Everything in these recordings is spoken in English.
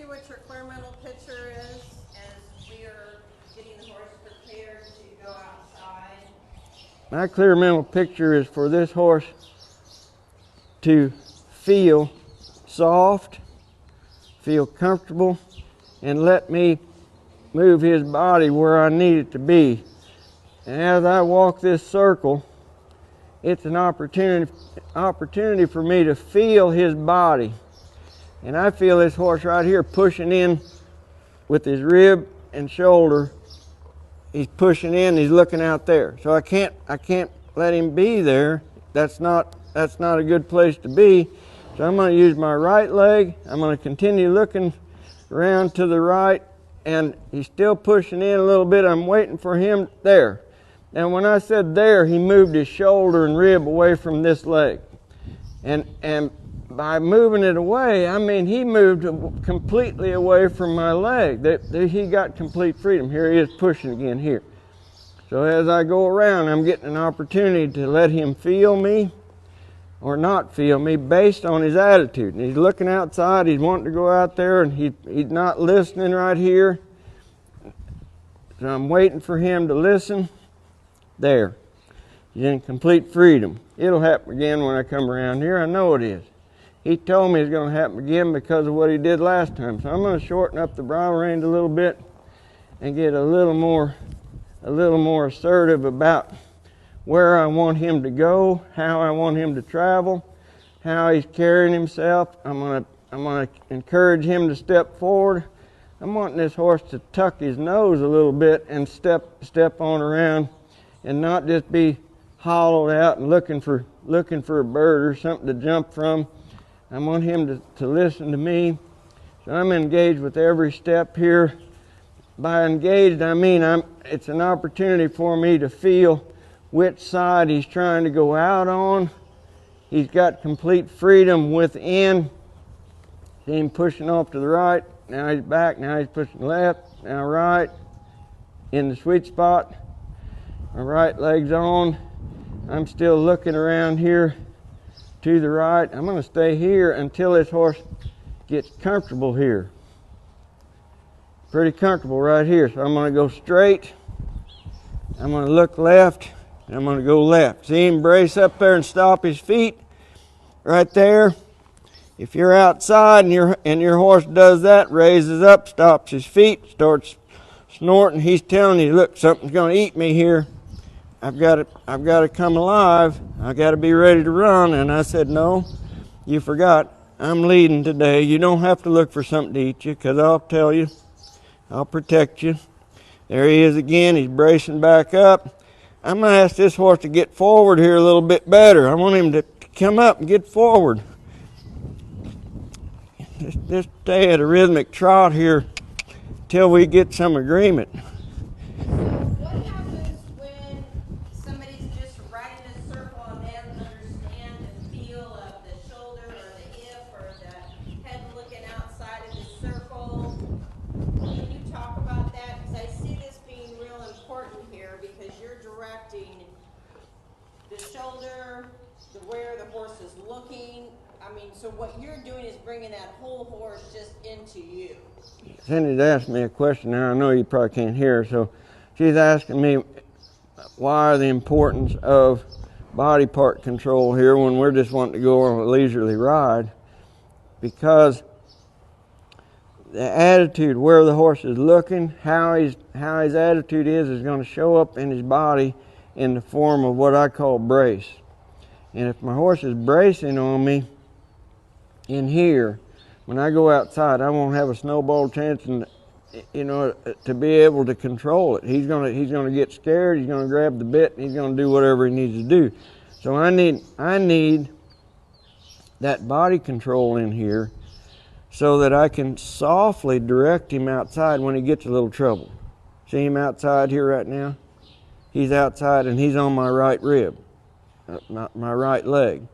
see what your clear mental picture is as we are getting the horse prepared to go outside? My clear mental picture is for this horse to feel soft, feel comfortable, and let me move his body where I need it to be. And as I walk this circle, it's an opportunity for me to feel his body. And I feel this horse right here pushing in with his rib and shoulder. He's pushing in, he's looking out there. So I can't let him be there. That's not a good place to be. So I'm going to use my right leg. I'm going to continue looking around to the right, and he's still pushing in a little bit. I'm waiting for him there. And when I said there, he moved his shoulder and rib away from this leg. And by moving it away, I mean he moved completely away from my leg. He got complete freedom. Here he is pushing again here. So as I go around, I'm getting an opportunity to let him feel me or not feel me based on his attitude. And he's looking outside, he's wanting to go out there, and he's not listening right here. So I'm waiting for him to listen. There. He's in complete freedom. It'll happen again when I come around here. I know it is. He told me it's going to happen again because of what he did last time. So I'm going to shorten up the bridle rein a little bit and get a little more assertive about where I want him to go, how I want him to travel, how he's carrying himself. I'm going to encourage him to step forward. I'm wanting this horse to tuck his nose a little bit and step on around and not just be hollowed out and looking for a bird or something to jump from. I want him to listen to me. So I'm engaged with every step here. By engaged, I mean it's an opportunity for me to feel which side he's trying to go out on. He's got complete freedom within. See him pushing off to the right. Now he's back. Now he's pushing left. Now right. In the sweet spot. My right leg's on. I'm still looking around here to the right. I'm going to stay here until this horse gets comfortable here. Pretty comfortable right here. So I'm going to go straight. I'm going to look left. And I'm going to go left. See him brace up there and stop his feet right there. If you're outside and your horse does that, raises up, stops his feet, starts snorting, he's telling you, look, something's going to eat me here. I've got to come alive. I've got to be ready to run. And I said, no, you forgot. I'm leading today. You don't have to look for something to eat you, because I'll tell you. I'll protect you. There he is again. He's bracing back up. I'm going to ask this horse to get forward here a little bit better. I want him to come up and get forward. Just stay at a rhythmic trot here till we get some agreement. What happens when somebody's just riding a circle and they don't understand the feel of the shoulder or the hip or the head looking outside of the circle? Can you talk about that? Because I see this being real important here, because you're directing the shoulder, where the horse is looking. I mean, so what you're doing is bringing that whole horse just into you. Cindy's asked me a question now. I know you probably can't hear her, so she's asking me why the importance of body part control here when we're just wanting to go on a leisurely ride. Because the attitude, where the horse is looking, how his attitude is going to show up in his body in the form of what I call brace. And if my horse is bracing on me in here, when I go outside, I won't have a snowball chance, and to be able to control it. He's gonna get scared. He's gonna grab the bit, and he's gonna do whatever he needs to do. So I need that body control in here, so that I can softly direct him outside when he gets a little trouble. See him outside here right now? He's outside and he's on my right rib, my right leg.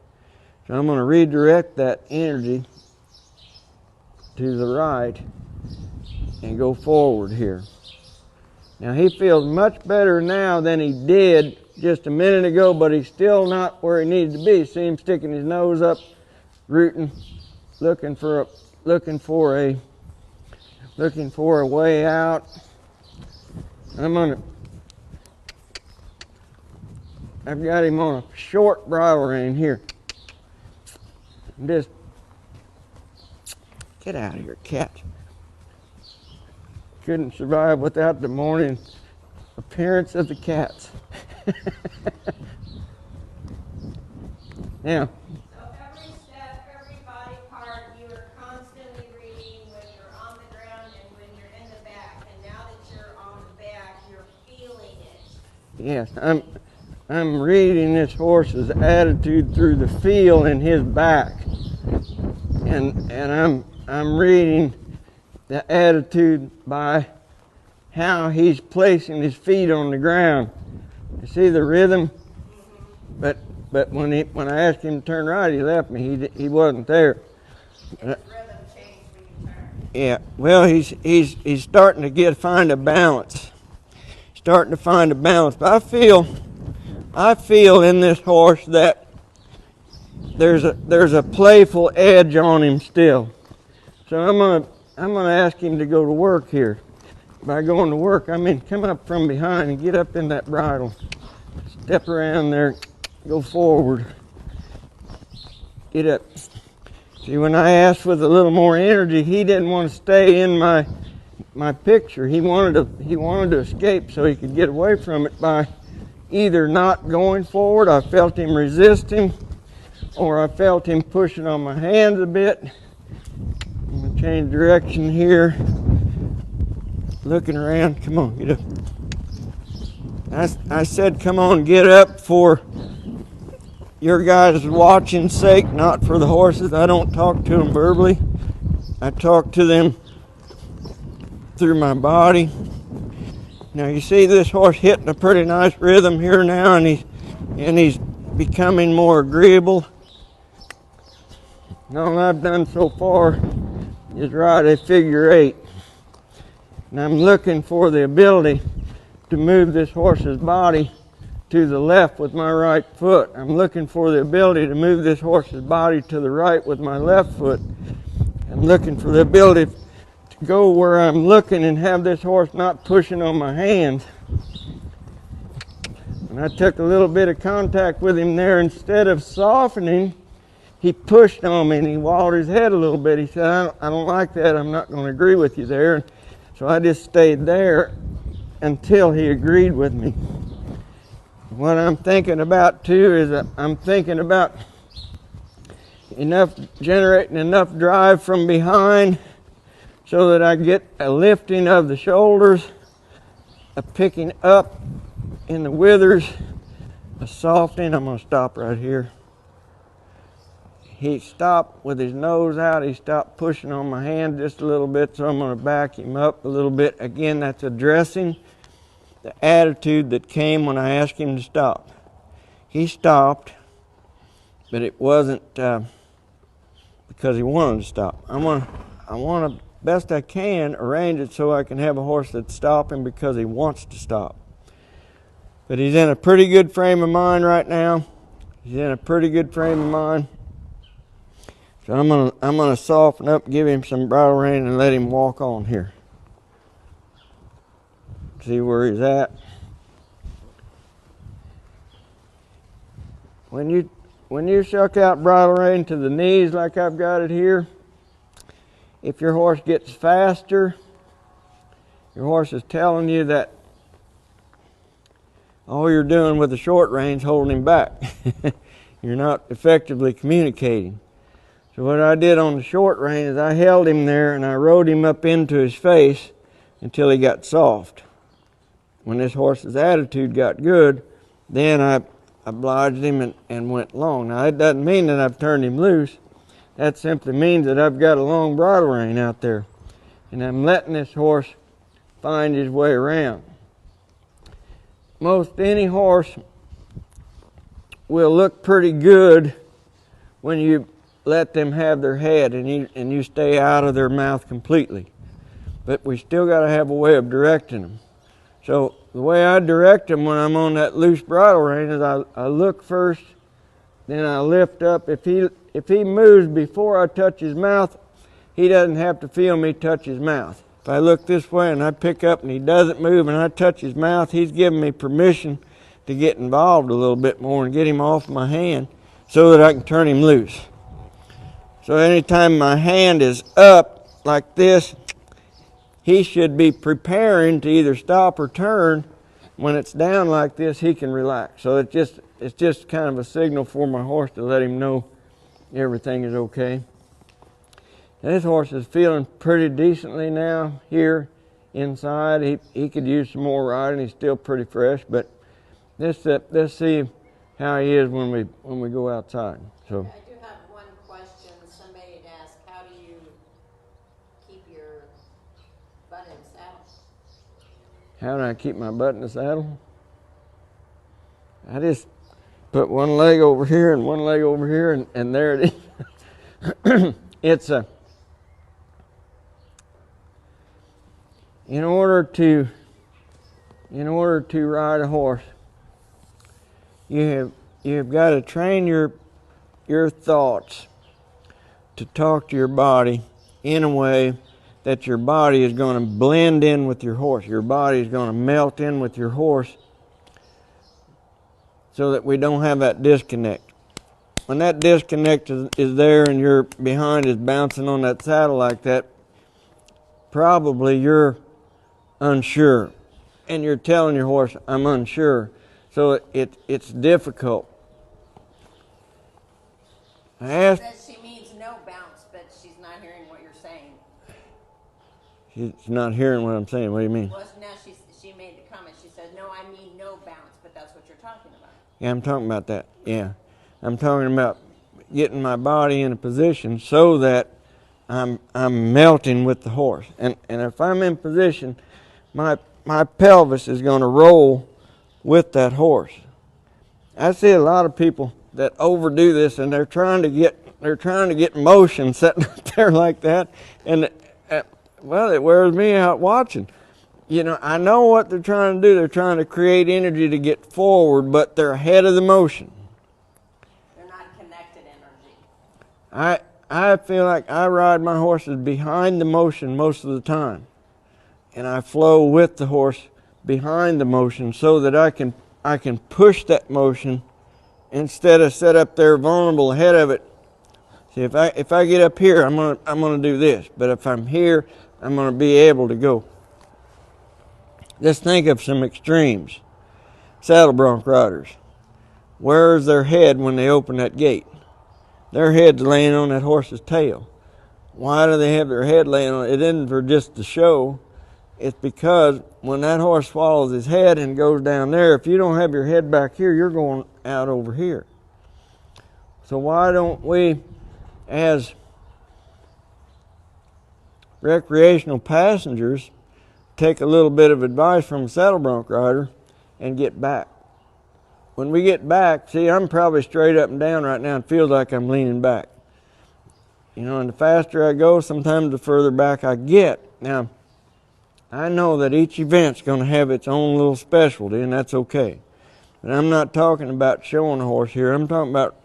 So I'm going to redirect that energy to the right and go forward here. Now he feels much better now than he did just a minute ago, but he's still not where he needs to be. See him sticking his nose up, rooting, looking for a looking for a way out. I've got him on a short bridle rein here. Just get out of here, cat. Couldn't survive without the morning appearance of the cats. Now, So every step, every body part, you are constantly reading when you're on the ground and when you're in the back. And now that you're on the back, you're feeling it. yes, I'm reading this horse's attitude through the feel in his back, and I'm reading the attitude by how he's placing his feet on the ground. You see the rhythm? But when I asked him to turn right, he left me. He wasn't there. And the rhythm changed when you turn. Yeah. Well, he's starting to find a balance. Starting to find a balance. But I feel in this horse that there's a playful edge on him still. So I'm gonna ask him to go to work here. By going to work, I mean come up from behind and get up in that bridle. Step around there, go forward. Get up. See, when I asked with a little more energy, he didn't want to stay in my picture. He wanted to escape so he could get away from it by either not going forward, I felt him resisting, or I felt him pushing on my hands a bit. I'm going to change direction here. Looking around. Come on, get up. I said, come on, get up for your guys' watching's sake, not for the horses. I don't talk to them verbally. I talk to them through my body. Now you see this horse hitting a pretty nice rhythm here now, and he's becoming more agreeable. And all I've done so far is ride a figure 8. And I'm looking for the ability to move this horse's body to the left with my right foot. I'm looking for the ability to move this horse's body to the right with my left foot. I'm looking for the ability to go where I'm looking and have this horse not pushing on my hands. And I took a little bit of contact with him there. Instead of softening, he pushed on me and he walled his head a little bit. He said, I don't like that. I'm not going to agree with you there. So I just stayed there until he agreed with me. What I'm thinking about too is that I'm thinking about generating enough drive from behind so that I get a lifting of the shoulders, a picking up in the withers, a softening. I'm going to stop right here. He stopped with his nose out. He stopped pushing on my hand just a little bit, so I'm going to back him up a little bit. Again, that's addressing the attitude that came when I asked him to stop. He stopped, but it wasn't because he wanted to stop. I want to, best I can, arrange it so I can have a horse that's stopping because he wants to stop. But he's in a pretty good frame of mind right now. He's in a pretty good frame of mind. So I'm gonna soften up, give him some bridle rein, and let him walk on here. See where he's at. When you shuck out bridle rein to the knees like I've got it here, if your horse gets faster, your horse is telling you that all you're doing with the short rein is holding him back. You're not effectively communicating. So what I did on the short rein is I held him there and I rode him up into his face until he got soft. When this horse's attitude got good, then I obliged him and went long. Now it doesn't mean that I've turned him loose. That simply means that I've got a long bridle rein out there. And I'm letting this horse find his way around. Most any horse will look pretty good when you let them have their head and you stay out of their mouth completely. But we still got to have a way of directing them. So the way I direct them when I'm on that loose bridle rein is I look first, then I lift up. If he moves before I touch his mouth, he doesn't have to feel me touch his mouth. If I look this way and I pick up and he doesn't move and I touch his mouth, he's giving me permission to get involved a little bit more and get him off my hand so that I can turn him loose. So anytime my hand is up like this, he should be preparing to either stop or turn. When it's down like this, he can relax. So it's just kind of a signal for my horse to let him know everything is okay. And this horse is feeling pretty decently now here inside. He could use some more riding. He's still pretty fresh, but let's see how he is when we go outside. So I do have one question. Somebody had asked, how do you keep your butt in the saddle? how do I keep my butt in the saddle? I just put one leg over here and one leg over here, and there it is. In order to ride a horse, you've got to train your thoughts to talk to your body in a way that your body is going to blend in with your horse. Your body is going to melt in with your horse so that we don't have that disconnect. When that disconnect is there and your behind is bouncing on that saddle like that, probably you're unsure. And you're telling your horse, I'm unsure. So it's difficult. She says she means no bounce, but she's not hearing what you're saying. She's not hearing what I'm saying. What do you mean? Well, now she made the comment. She said, no, I mean no bounce, but that's what you're talking about. Yeah, I'm talking about that. Yeah. I'm talking about getting my body in a position so that I'm melting with the horse. And if I'm in position, my pelvis is going to roll with that horse. I see a lot of people that overdo this, and they're trying to get motion sitting up there like that, and well, it wears me out watching. You know, I know what they're trying to do. They're trying to create energy to get forward, but they're ahead of the motion. They're not connected energy. I feel like I ride my horses behind the motion most of the time, and I flow with the horse behind the motion so that I can push that motion instead of sit up there vulnerable ahead of it. See, if I get up here, I'm gonna do this, but if I'm here, I'm gonna be able to go. Just think of some extremes. Saddle bronc riders. Where's their head when they open that gate? Their head's laying on that horse's tail. Why do they have their head laying on it? It isn't for just the show. It's because when that horse swallows his head and goes down there, if you don't have your head back here, you're going out over here. So why don't we, as recreational passengers, take a little bit of advice from a saddle bronc rider and get back? When we get back, see, I'm probably straight up and down right now and feels like I'm leaning back. You know, and the faster I go, sometimes the further back I get. Now, I know that each event's going to have its own little specialty, and that's okay. But I'm not talking about showing a horse here. I'm talking about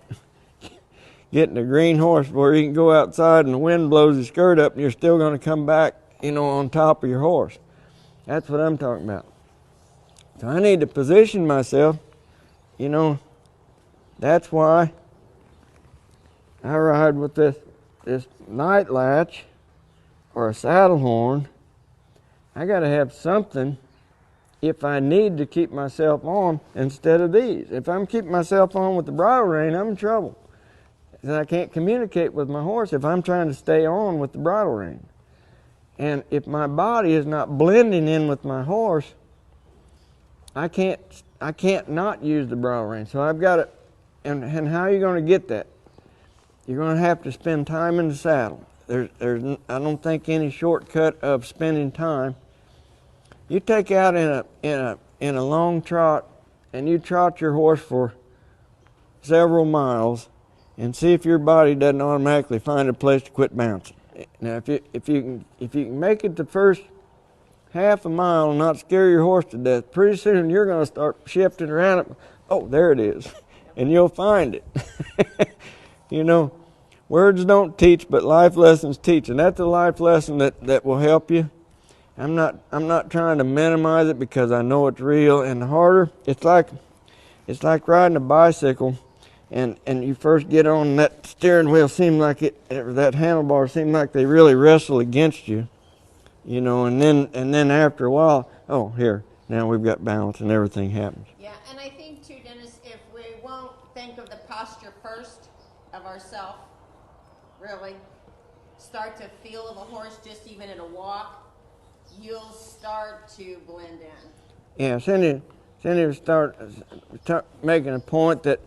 getting a green horse where you can go outside and the wind blows his skirt up and you're still going to come back, you know, on top of your horse. That's what I'm talking about. So I need to position myself. You know, that's why I ride with this night latch or a saddle horn. I got to have something if I need to keep myself on instead of these. If I'm keeping myself on with the bridle rein, I'm in trouble. And I can't communicate with my horse if I'm trying to stay on with the bridle rein. And if my body is not blending in with my horse, I can't not use the bridle rein. So I've got to, and how are you going to get that? You're going to have to spend time in the saddle. I don't think any shortcut of spending time. You take out in a long trot and you trot your horse for several miles and see if your body doesn't automatically find a place to quit bouncing. Now, if you can make it the first half a mile and not scare your horse to death, pretty soon you're going to start shifting around. Oh, there it is, and you'll find it. You know, words don't teach, but life lessons teach, and that's a life lesson that will help you. I'm not trying to minimize it because I know it's real. And the harder, it's like riding a bicycle, and you first get on that steering wheel, seem like that handlebar seem like they really wrestle against you, you know. And then after a while, oh, here, now we've got balance and everything happens. Yeah, and I think too, Dennis, if we won't think of the posture first of ourselves, really start to feel of a horse just even in a walk, you'll start to blend in. Yeah, Cindy start making a point that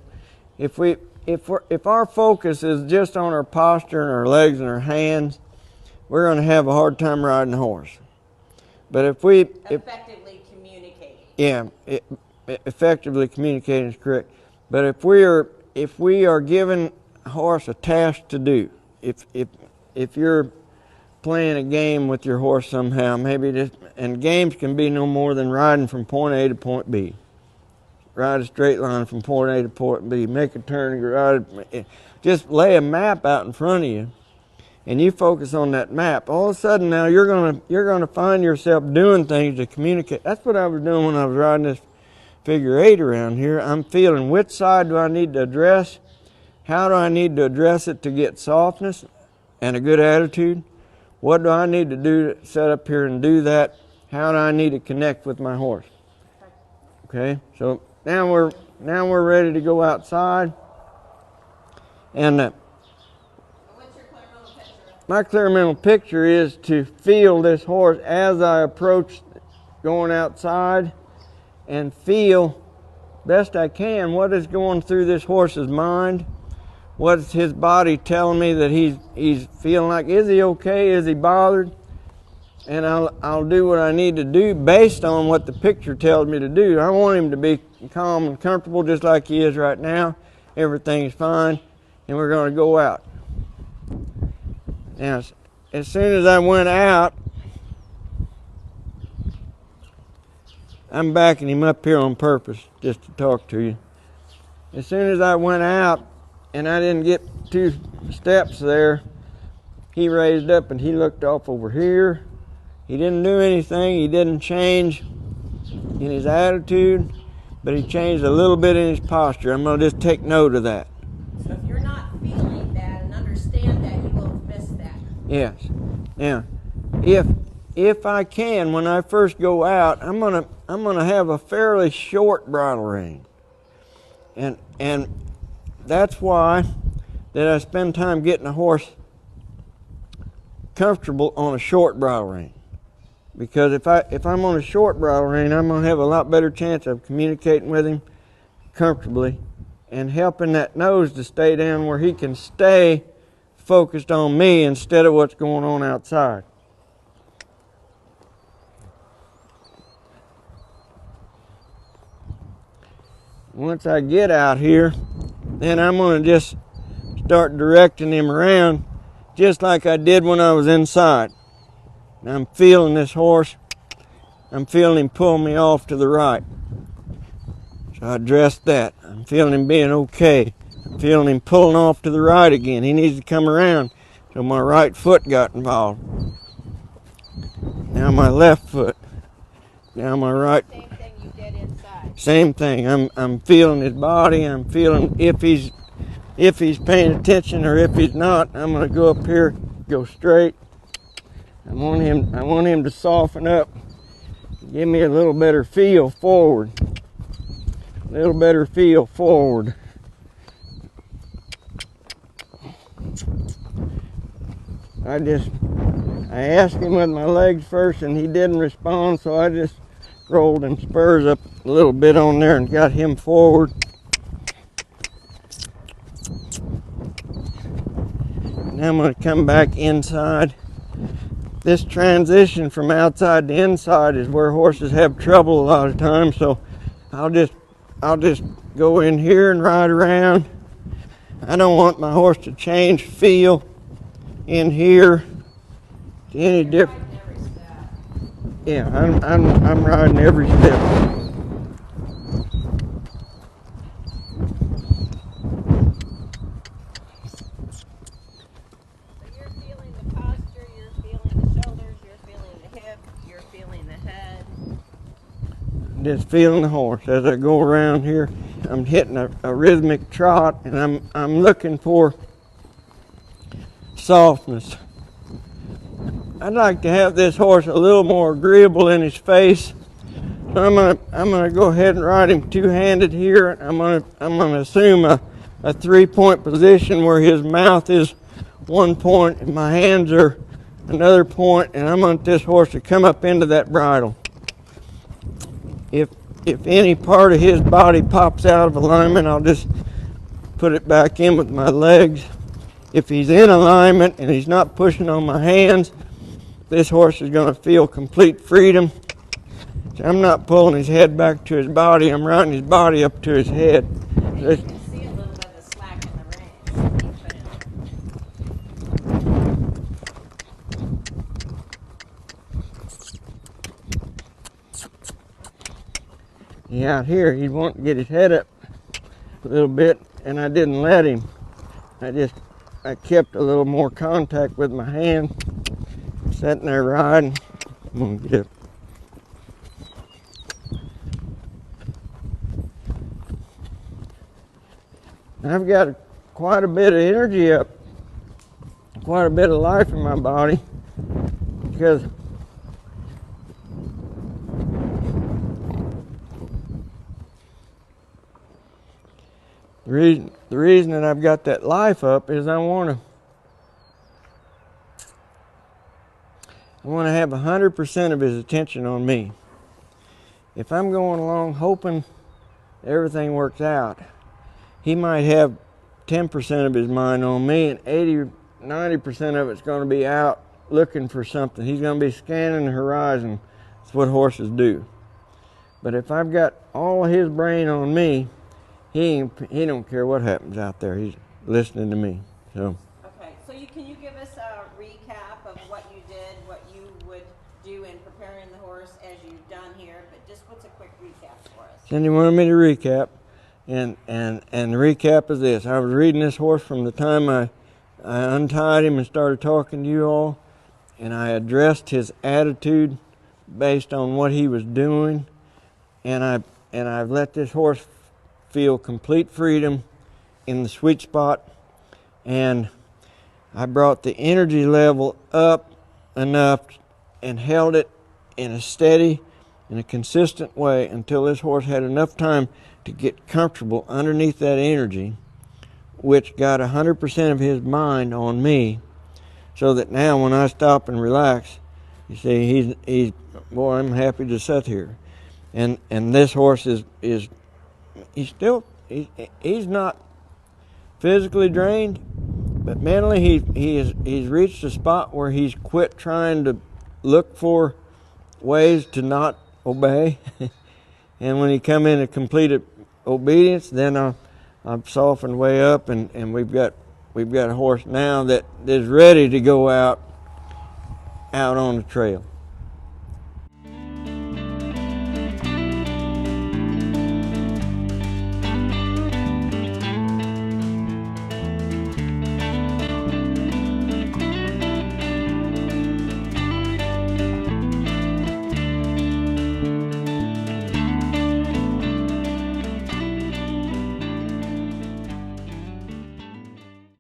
if our focus is just on our posture and our legs and our hands, we're going to have a hard time riding a horse. But if we effectively communicate. Yeah, effectively communicating is correct. But if we are giving a horse a task to do, if you're playing a game with your horse somehow, and games can be no more than riding from point A to point B. Ride a straight line from point A to point B. Make a turn, just lay a map out in front of you, and you focus on that map. All of a sudden now you're gonna find yourself doing things to communicate. That's what I was doing when I was riding this figure 8 around here. I'm feeling which side do I need to address? How do I need to address it to get softness and a good attitude? What do I need to do to set up here and do that? How do I need to connect with my horse? Okay, so now we're ready to go outside. And What's your clear mental picture? my clear mental picture is to feel this horse as I approach going outside, and feel best I can what is going through this horse's mind. What's his body telling me that he's feeling like? Is he okay? Is he bothered? And I'll do what I need to do based on what the picture tells me to do. I want him to be calm and comfortable just like he is right now. Everything's fine, and we're going to go out. Now, as soon as I went out, I'm backing him up here on purpose just to talk to you. As soon as I went out and I didn't get 2 steps there, he raised up and he looked off over here. He didn't do anything. He didn't change in his attitude, but he changed a little bit in his posture. I'm going to just take note of that. So if you're not feeling that and understand that, you will miss that. Yes. Now, if I can, when I first go out, I'm gonna have a fairly short bridle rein, and that's why that I spend time getting a horse comfortable on a short bridle rein. Because if I'm on a short bridle rein, I'm gonna have a lot better chance of communicating with him comfortably and helping that nose to stay down where he can stay focused on me instead of what's going on outside. Once I get out here, then I'm going to just start directing him around just like I did when I was inside. And I'm feeling this horse. I'm feeling him pull me off to the right. So I addressed that. I'm feeling him being okay. I'm feeling him pulling off to the right again. He needs to come around. So my right foot got involved. Now my left foot. Now my right. Same thing you did inside. Same thing. I'm feeling his body. I'm feeling if he's paying attention or if he's not. I'm gonna go up here, go straight. I want him to soften up. Give me a little better feel forward. A little better feel forward. I asked him with my legs first and he didn't respond, so I just rolled him spurs up a little bit on there and got him forward. Now I'm going to come back inside. This transition from outside to inside is where horses have trouble a lot of times, so I'll just go in here and ride around. I don't want my horse to change feel in here to any different. Yeah, I'm riding every step. So you're feeling the posture, you're feeling the shoulders, you're feeling the hip, you're just feeling the horse as I go around here. I'm hitting a rhythmic trot, and I'm looking for softness. I'd like to have this horse a little more agreeable in his face. So I'm gonna go ahead and ride him two-handed here. I'm gonna assume a 3-point position where his mouth is 1 point and my hands are another point, and I want this horse to come up into that bridle. If any part of his body pops out of alignment, I'll just put it back in with my legs. If he's in alignment and he's not pushing on my hands, this horse is going to feel complete freedom. So I'm not pulling his head back to his body, I'm riding his body up to his head. You can see a little bit of the slack in the reins. Yeah, out here he'd want to get his head up a little bit, and I didn't let him. I kept a little more contact with my hand, sitting there riding. I'm gonna get up. I've got quite a bit of energy up, quite a bit of life in my body, because the reason that I've got that life up is I want to have 100% of his attention on me. If I'm going along hoping everything works out, he might have 10% of his mind on me, and 90% of it's going to be out looking for something. He's going to be scanning the horizon. That's what horses do. But if I've got all of his brain on me, he don't care what happens out there. He's listening to me. So. Okay, so can you give us a recap of what you did, what you would do in preparing the horse as you've done here? But just what's a quick recap for us? Cindy wanted me to recap, and the recap is this. I was reading this horse from the time I untied him and started talking to you all, and I addressed his attitude based on what he was doing, and I've let this horse feel complete freedom in the sweet spot, and I brought the energy level up enough and held it in a steady and a consistent way until this horse had enough time to get comfortable underneath that energy, which got 100% of his mind on me, so that now when I stop and relax, you see, he's boy, I'm happy to sit here. And this horse he's not physically drained, but mentally he's reached a spot where he's quit trying to look for ways to not obey. And when he come into complete obedience, then I've softened way up, and we've got a horse now that is ready to go out on the trail.